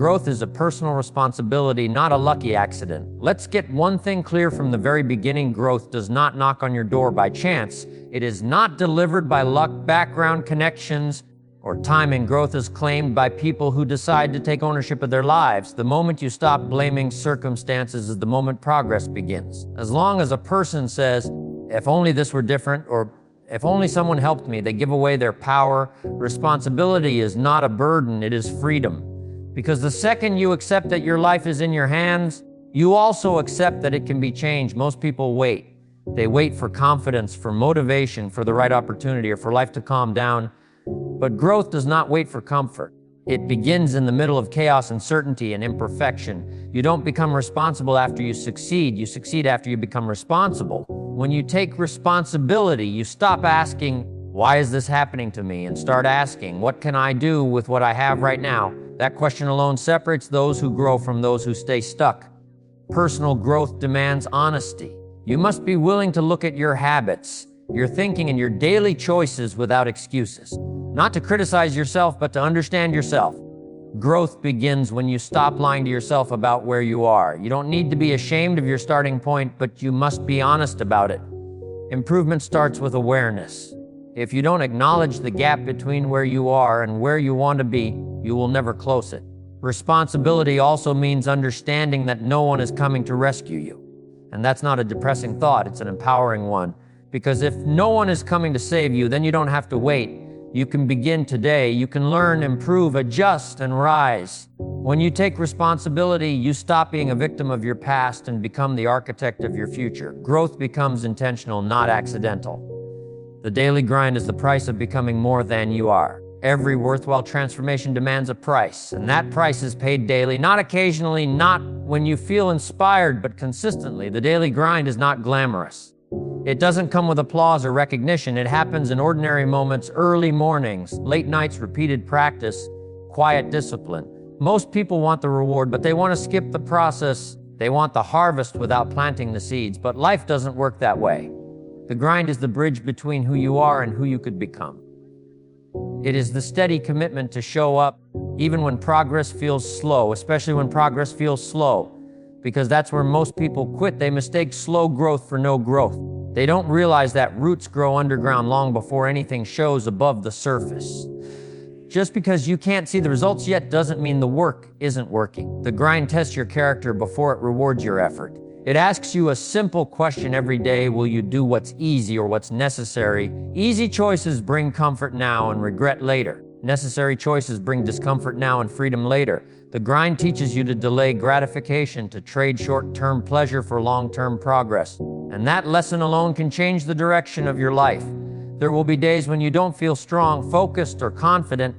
Growth is a personal responsibility, not a lucky accident. Let's get one thing clear from the very beginning: growth does not knock on your door by chance. It is not delivered by luck, background connections, or timing. Growth is claimed by people who decide to take ownership of their lives. The moment you stop blaming circumstances is the moment progress begins. As long as a person says, "If only this were different," or "if only someone helped me," they give away their power. Responsibility is not a burden, it is freedom. Because the second you accept that your life is in your hands, you also accept that it can be changed. Most people wait. They wait for confidence, for motivation, for the right opportunity, or for life to calm down. But growth does not wait for comfort. It begins in the middle of chaos, uncertainty, and imperfection. You don't become responsible after you succeed after you become responsible. When you take responsibility, you stop asking, "Why is this happening to me?" and start asking, "What can I do with what I have right now?" That question alone separates those who grow from those who stay stuck. Personal growth demands honesty. You must be willing to look at your habits, your thinking, and your daily choices without excuses. Not to criticize yourself, but to understand yourself. Growth begins when you stop lying to yourself about where you are. You don't need to be ashamed of your starting point, but you must be honest about it. Improvement starts with awareness. If you don't acknowledge the gap between where you are and where you want to be, you will never close it. Responsibility also means understanding that no one is coming to rescue you. And that's not a depressing thought, it's an empowering one. Because if no one is coming to save you, then you don't have to wait. You can begin today. You can learn, improve, adjust, and rise. When you take responsibility, you stop being a victim of your past and become the architect of your future. Growth becomes intentional, not accidental. The daily grind is the price of becoming more than you are. Every worthwhile transformation demands a price, and that price is paid daily, not occasionally, not when you feel inspired, but consistently. The daily grind is not glamorous. It doesn't come with applause or recognition. It happens in ordinary moments, early mornings, late nights, repeated practice, quiet discipline. Most people want the reward, but they want to skip the process. They want the harvest without planting the seeds, but life doesn't work that way. The grind is the bridge between who you are and who you could become. It is the steady commitment to show up, even when progress feels slow, especially when progress feels slow, because that's where most people quit. They mistake slow growth for no growth. They don't realize that roots grow underground long before anything shows above the surface. Just because you can't see the results yet doesn't mean the work isn't working. The grind tests your character before it rewards your effort. It asks you a simple question every day: will you do what's easy or what's necessary? Easy choices bring comfort now and regret later. Necessary choices bring discomfort now and freedom later. The grind teaches you to delay gratification, to trade short-term pleasure for long-term progress. And that lesson alone can change the direction of your life. There will be days when you don't feel strong, focused, or confident.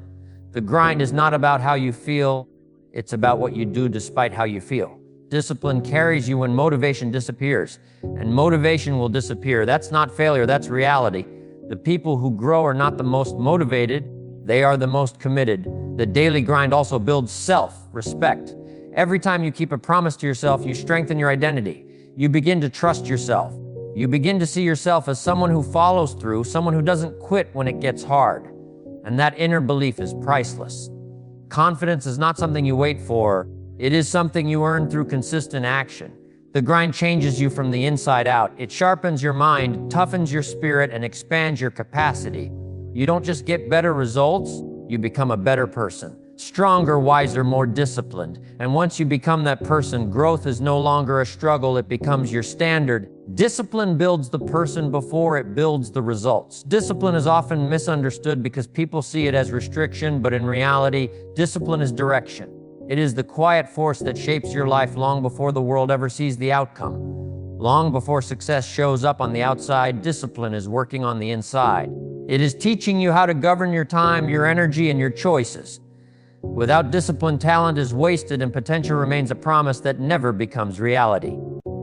The grind is not about how you feel, it's about what you do despite how you feel. Discipline carries you when motivation disappears, and motivation will disappear. That's not failure, that's reality. The people who grow are not the most motivated, they are the most committed. The daily grind also builds self-respect. Every time you keep a promise to yourself, you strengthen your identity. You begin to trust yourself. You begin to see yourself as someone who follows through, someone who doesn't quit when it gets hard. And that inner belief is priceless. Confidence is not something you wait for. It is something you earn through consistent action. The grind changes you from the inside out. It sharpens your mind, toughens your spirit, and expands your capacity. You don't just get better results, you become a better person. Stronger, wiser, more disciplined. And once you become that person, growth is no longer a struggle, it becomes your standard. Discipline builds the person before it builds the results. Discipline is often misunderstood because people see it as restriction, but in reality, discipline is direction. It is the quiet force that shapes your life long before the world ever sees the outcome. Long before success shows up on the outside, discipline is working on the inside. It is teaching you how to govern your time, your energy, and your choices. Without discipline, talent is wasted and potential remains a promise that never becomes reality.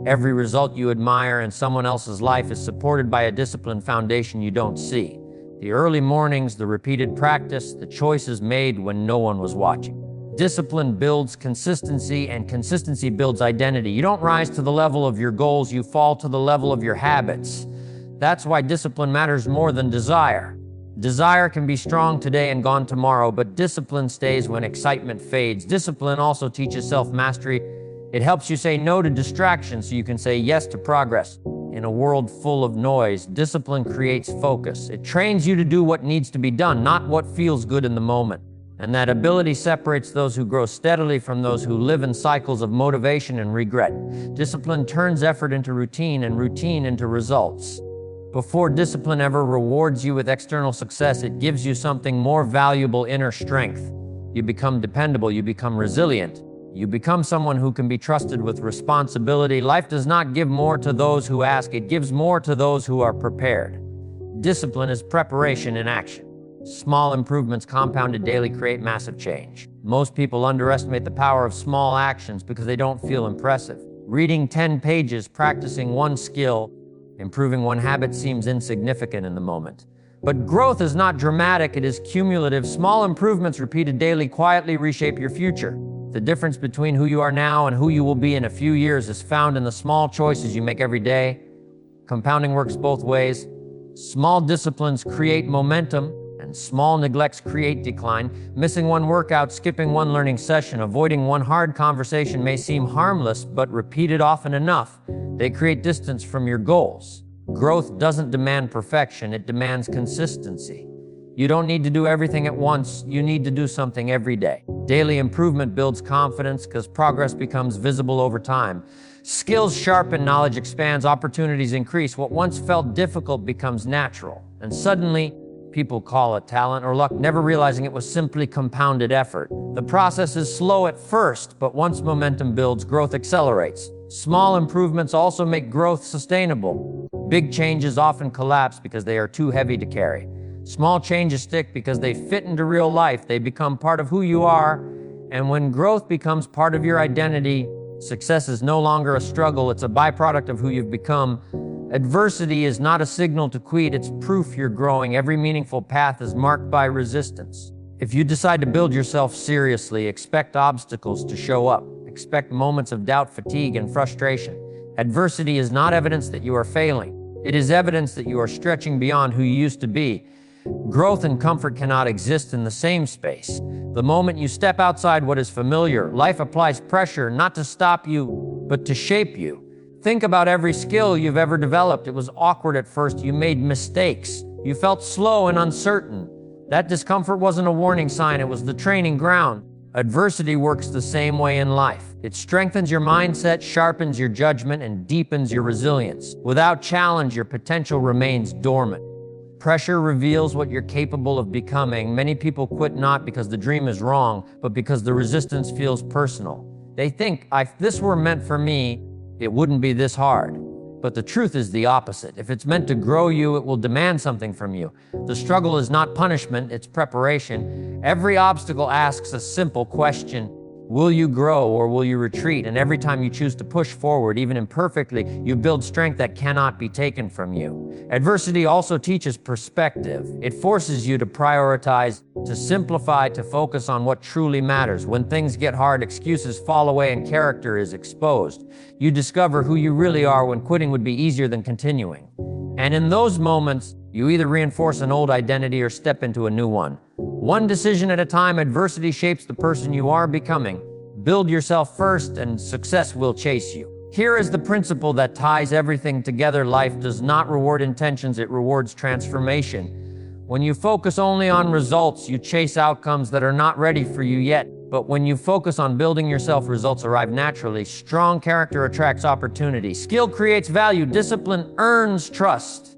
Every result you admire in someone else's life is supported by a disciplined foundation you don't see. The early mornings, the repeated practice, the choices made when no one was watching. Discipline builds consistency, and consistency builds identity. You don't rise to the level of your goals, you fall to the level of your habits. That's why discipline matters more than desire. Desire can be strong today and gone tomorrow, but discipline stays when excitement fades. Discipline also teaches self-mastery. It helps you say no to distractions so you can say yes to progress. In a world full of noise, discipline creates focus. It trains you to do what needs to be done, not what feels good in the moment. And that ability separates those who grow steadily from those who live in cycles of motivation and regret. Discipline turns effort into routine and routine into results. Before discipline ever rewards you with external success, it gives you something more valuable: inner strength. You become dependable, you become resilient. You become someone who can be trusted with responsibility. Life does not give more to those who ask, it gives more to those who are prepared. Discipline is preparation in action. Small improvements compounded daily create massive change. Most people underestimate the power of small actions because they don't feel impressive. Reading 10 pages, practicing one skill, improving one habit seems insignificant in the moment. But growth is not dramatic, it is cumulative. Small improvements repeated daily quietly reshape your future. The difference between who you are now and who you will be in a few years is found in the small choices you make every day. Compounding works both ways. Small disciplines create momentum, and small neglects create decline. Missing one workout, skipping one learning session, avoiding one hard conversation may seem harmless, but repeated often enough, they create distance from your goals. Growth doesn't demand perfection, it demands consistency. You don't need to do everything at once, you need to do something every day. Daily improvement builds confidence because progress becomes visible over time. Skills sharpen, knowledge expands, opportunities increase. What once felt difficult becomes natural. And suddenly, people call it talent or luck, never realizing it was simply compounded effort. The process is slow at first, but once momentum builds, growth accelerates. Small improvements also make growth sustainable. Big changes often collapse because they are too heavy to carry. Small changes stick because they fit into real life. They become part of who you are. And when growth becomes part of your identity, success is no longer a struggle, it's a byproduct of who you've become. Adversity is not a signal to quit, it's proof you're growing. Every meaningful path is marked by resistance. If you decide to build yourself seriously, expect obstacles to show up. Expect moments of doubt, fatigue, and frustration. Adversity is not evidence that you are failing. It is evidence that you are stretching beyond who you used to be. Growth and comfort cannot exist in the same space. The moment you step outside what is familiar, life applies pressure not to stop you, but to shape you. Think about every skill you've ever developed. It was awkward at first, you made mistakes, you felt slow and uncertain. That discomfort wasn't a warning sign, it was the training ground. Adversity works the same way in life. It strengthens your mindset, sharpens your judgment, and deepens your resilience. Without challenge, your potential remains dormant. Pressure reveals what you're capable of becoming. Many people quit not because the dream is wrong, but because the resistance feels personal. They think, if this were meant for me, it wouldn't be this hard. But the truth is the opposite. If it's meant to grow you, it will demand something from you. The struggle is not punishment, it's preparation. Every obstacle asks a simple question: will you grow or will you retreat? And every time you choose to push forward, even imperfectly, you build strength that cannot be taken from you. Adversity also teaches perspective. It forces you to prioritize, to simplify, to focus on what truly matters. When things get hard, excuses fall away and character is exposed. You discover who you really are when quitting would be easier than continuing. And in those moments, you either reinforce an old identity or step into a new one. One decision at a time, adversity shapes the person you are becoming. Build yourself first and success will chase you. Here is the principle that ties everything together. Life does not reward intentions, it rewards transformation. When you focus only on results, you chase outcomes that are not ready for you yet. But when you focus on building yourself, results arrive naturally. Strong character attracts opportunity. Skill creates value. Discipline earns trust.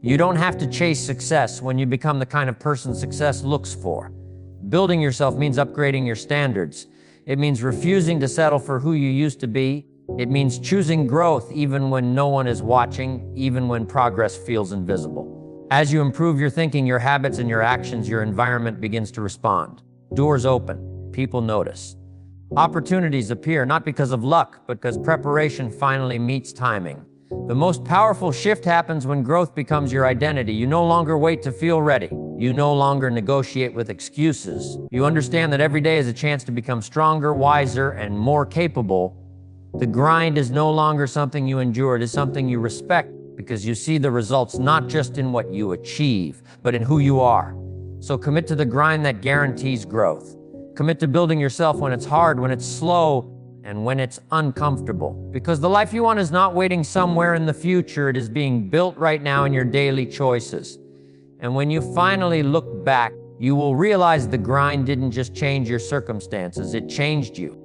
You don't have to chase success when you become the kind of person success looks for. Building yourself means upgrading your standards. It means refusing to settle for who you used to be. It means choosing growth even when no one is watching, even when progress feels invisible. As you improve your thinking, your habits, and your actions, your environment begins to respond. Doors open. People notice. Opportunities appear not because of luck, but because preparation finally meets timing. The most powerful shift happens when growth becomes your identity. You no longer wait to feel ready. You no longer negotiate with excuses. You understand that every day is a chance to become stronger, wiser, and more capable. The grind is no longer something you endure, it is something you respect. because you see the results not just in what you achieve, but in who you are. So commit to the grind that guarantees growth. Commit to building yourself when it's hard, when it's slow, and when it's uncomfortable. Because the life you want is not waiting somewhere in the future, it is being built right now in your daily choices. And when you finally look back, you will realize the grind didn't just change your circumstances, it changed you.